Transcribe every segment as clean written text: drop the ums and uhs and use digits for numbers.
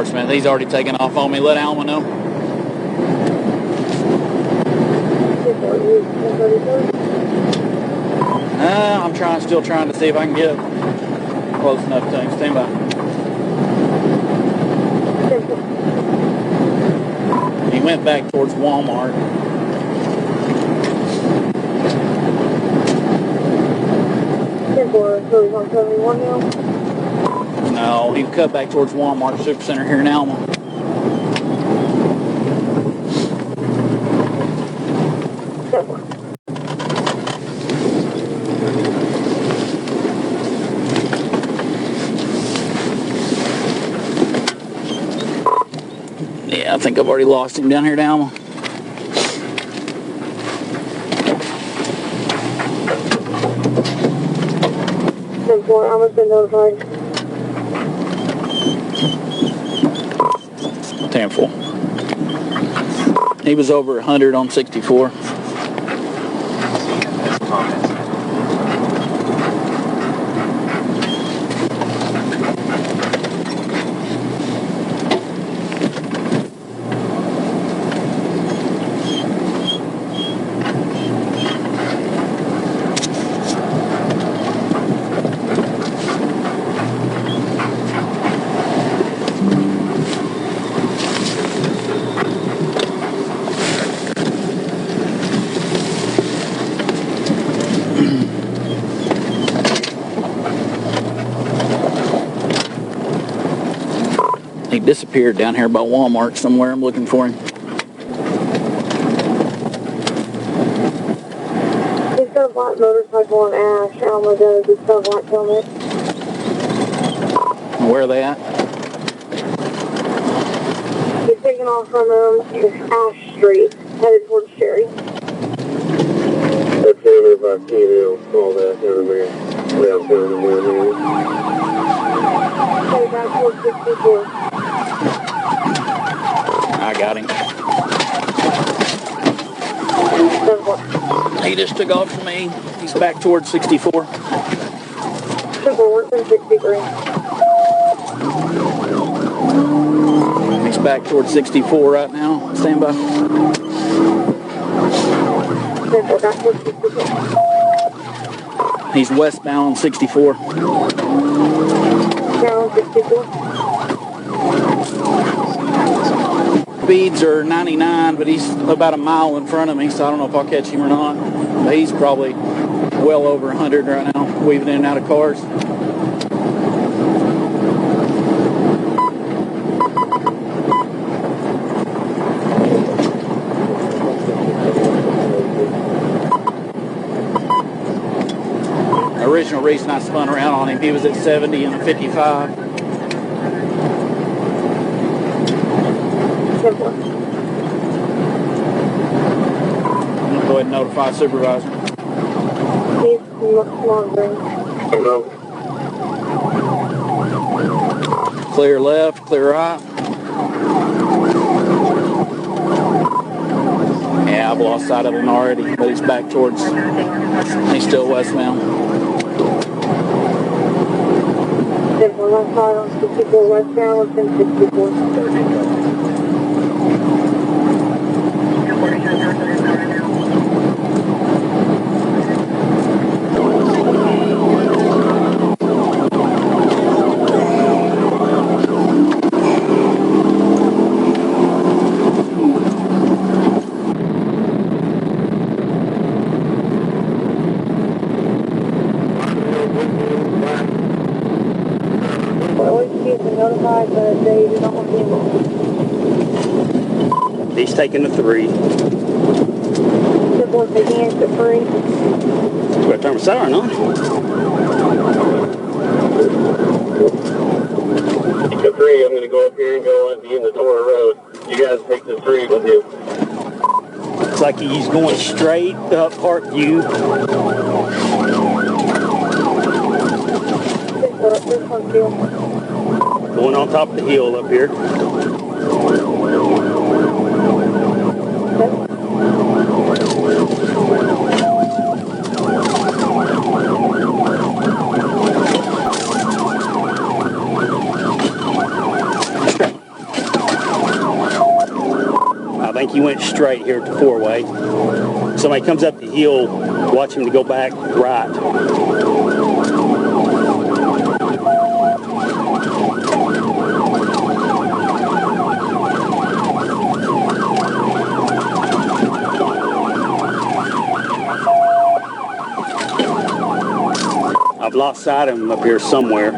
enforcement. He's already taken off on me. Let Alma know. I'm still trying to see if I can get close enough to him. Stand by. He went back towards Walmart. No, he cut back towards Walmart Supercenter here in Alma. Yeah, I think I've already lost him down here at Alma. Almost been notified. 10-4. He was over 100 on 64. He disappeared down here by Walmart somewhere. I'm looking for him. He's got a black motorcycle on Ash. Alma does. He's got a black helmet. Where are they at? He's taking off from Ash Street, headed towards Sherry. That's everybody, all that, everybody. Down there in the morning. Headed back towards 64. I got him. He just took off from me. He's back towards 64. Triple 63. He's back towards 64 right now. Stand by. Back towards 64. He's westbound on 64. Down 64. Speeds are 99, but he's about a mile in front of me, so I don't know if I'll catch him or not. But he's probably well over 100 right now, weaving in and out of cars. The original reason I spun around on him, he was at 70 and a 55. I'm going to go ahead and notify supervisor. He's monitoring. Clear left, clear right. Yeah, I've lost sight of him already, but he's back towards, he's still westbound. Left side on 64 westbound, within 64. Notified, but they do not want to be. He's taking the 3. Triple taking exit 3. We're turn the siren on. The 3, I'm going to go up here and go at the end of the Torah Road. You guys take the 3 with you. Looks like he's going straight up Parkview. This one's due. Going on top of the hill up here. think he went straight here at the four-way. Somebody comes up the hill, watch him to go back right. I've lost sight of him up here somewhere.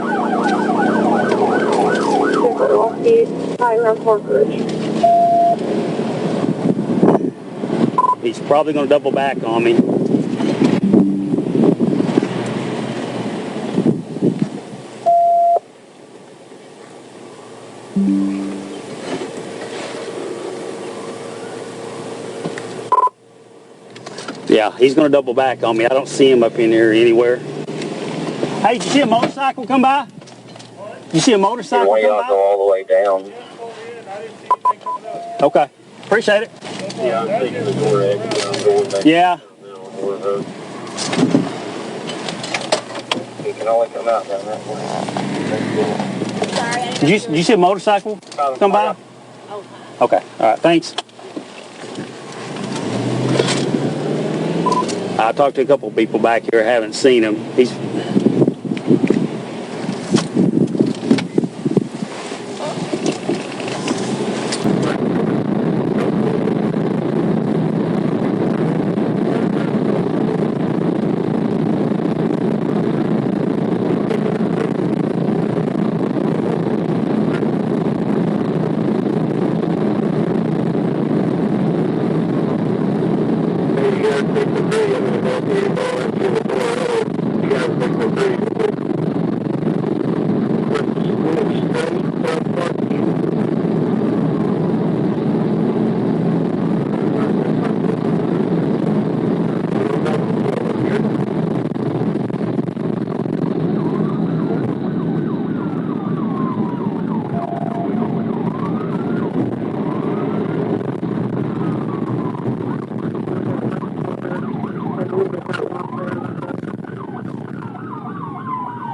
He's probably going to double back on me. Yeah, he's going to double back on me. I don't see him up in here anywhere. Hey, did you see a motorcycle come by? Did you see a motorcycle come by? Go all the way down. Okay, appreciate it. Yeah, I'm taking the door exit. I'm going back. Yeah. You can only come out down that way. Did you see a motorcycle come by? Okay, all right, thanks. I talked to a couple of people back here, haven't seen him. He's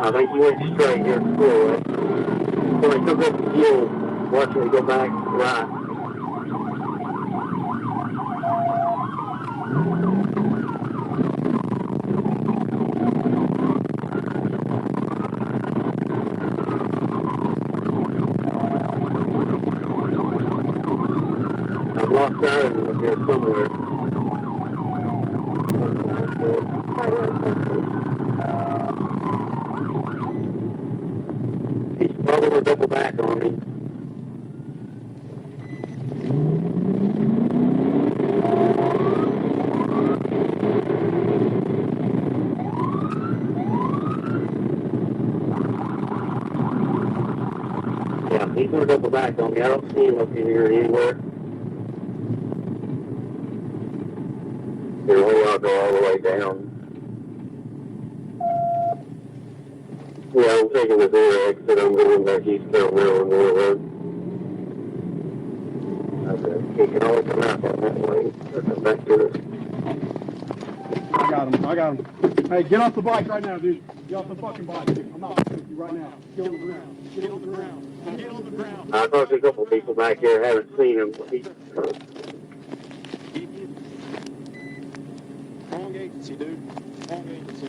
I think you went straight here forward. So I took up the hill, watch me go back right. I've lost sight of him up here somewhere. He's probably going to double back on me. Yeah, he's going to double back on me. I don't see him up in here anywhere. Here, I'll go all the way down. Yeah, I'm taking the door exit. I'm going back east down Maryland Road. Okay, he can only come out that way. Come back to it. I got him. Hey, get off the bike right now, dude. Get off the fucking bike. I'm not with you right now. Get on the ground. Get on the ground. Get on the ground. I talked to a couple of people back here. Haven't seen him. Wrong agency, dude. Wrong agency.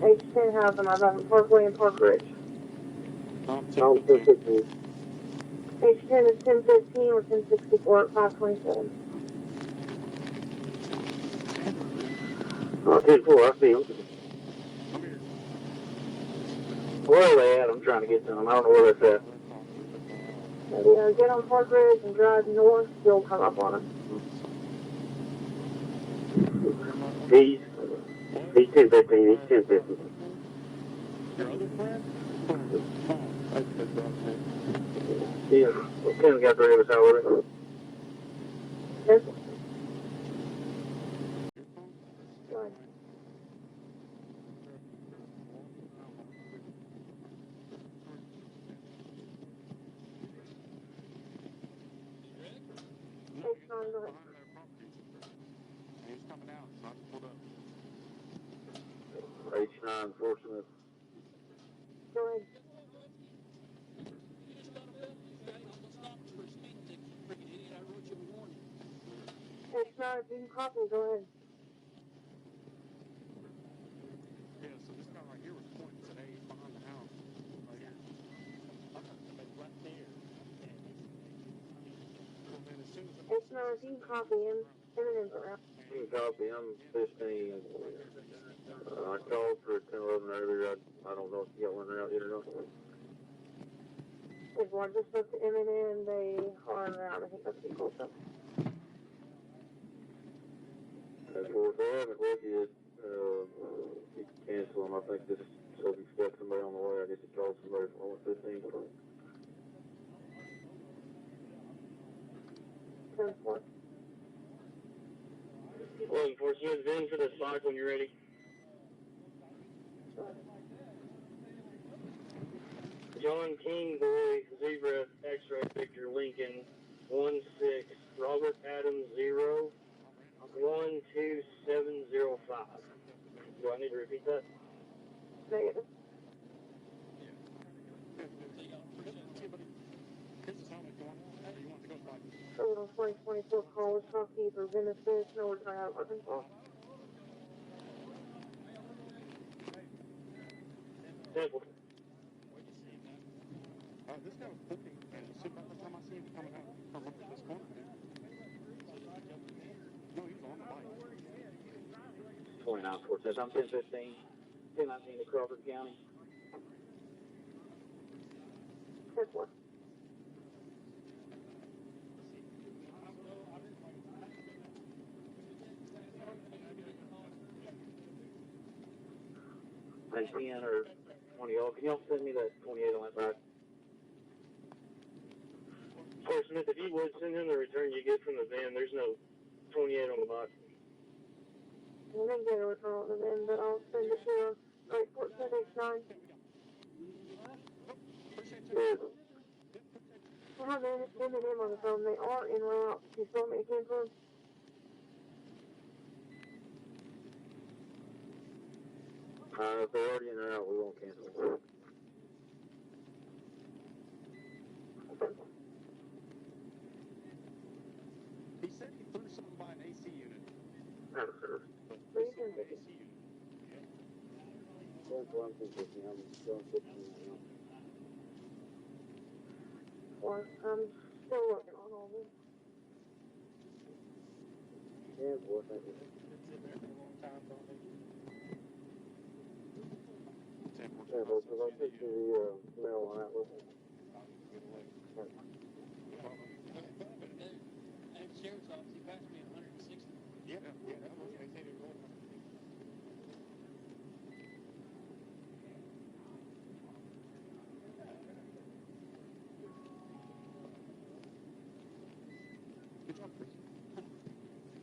H10 has them. I got them Parkway and Park Ridge. H10 is 1015 or 1064 at 527. Oh, 10-4, I see him. Where are they at? I'm trying to get to them. I don't know where that's at. Yeah, get on Park Ridge and drive north. You'll come up on them. He's 10-15. He's 10-15. Your other friend? Yeah, Ken's got the rivers out with it. Yes. H9 enforcement. Go ahead. Alright, you can copy, go ahead. Yeah, so this guy right here was pointing today behind the house. Right here. Right there. Well, then as soon as It's not, you can copy him. Eminem's around. You can copy, I'm 15. I called for 10-11 earlier. I don't know if you got one out yet or not. If one just spoke to Eminem, they are around. I think that's pretty cool stuff. If they haven't with you, you can cancel them. I think this, so if you've got somebody on the way, I guess you call somebody from 115. 10-4. 11-4, you guys in for the spot when you're ready. John King, boy, zebra, X-ray, Victor, Lincoln, 16, Robert Adams, 0, 12705. Do I need to repeat that? Negative. Here's the sound going. Hey, you want to go by? Criminal 2024 call was talking for benefits. No, we're trying out of Arkansas. 10-4. This guy was pointing, and as soon as the time I see him coming out from up this corner, dude. No, he was on the bike. 29-4 says I'm 1015. 1019 to Crawford County. 10-4. And 10 or 20 y'all. Can y'all send me that 28 on that back? Sir Smith, if you would send him the return you get from the van, there's no 28 on the box. I didn't get a referral on the end, but I'll send it to you. Alright, 14H9. I have Eminem on the phone. They are en route. Can you tell me again, please? If they're already in or out, we won't cancel them. He said he threw something by an AC unit. Out of service. But Where you this is an can AC unit. Yeah. 10-4, I'm 1015. I'm going 15 right now. Or, I'm still working on all this. 10-4, thank you. Yeah, because I took the mail on that with me. At the sheriff's office, he passed me 160. Yeah, that was they said it was. Good job, Chris.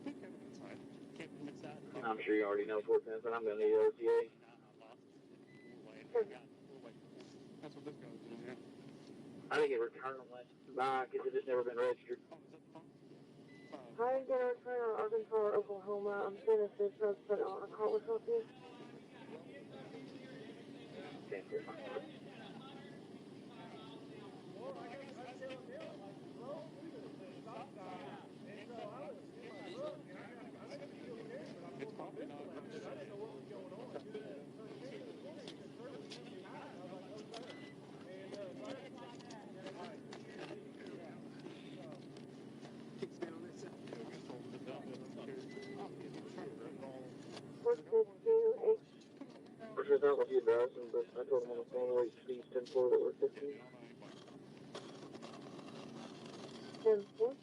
Keep him inside. Kept him inside. I'm sure you already know 410, but I'm going to need OTA. I lost it. We'll wait. That's what this guy was doing, yeah. I think it returned went back because it just never been registered. Oh, is that the phone? Hi, get a return on Arkansas or Oklahoma. I'm seeing if this road's put on a call with you. Thank you. It's probably not. What's this do? Which is not what you does, but I told him on the phone wait speeds 10-4 that were 15. 10-4.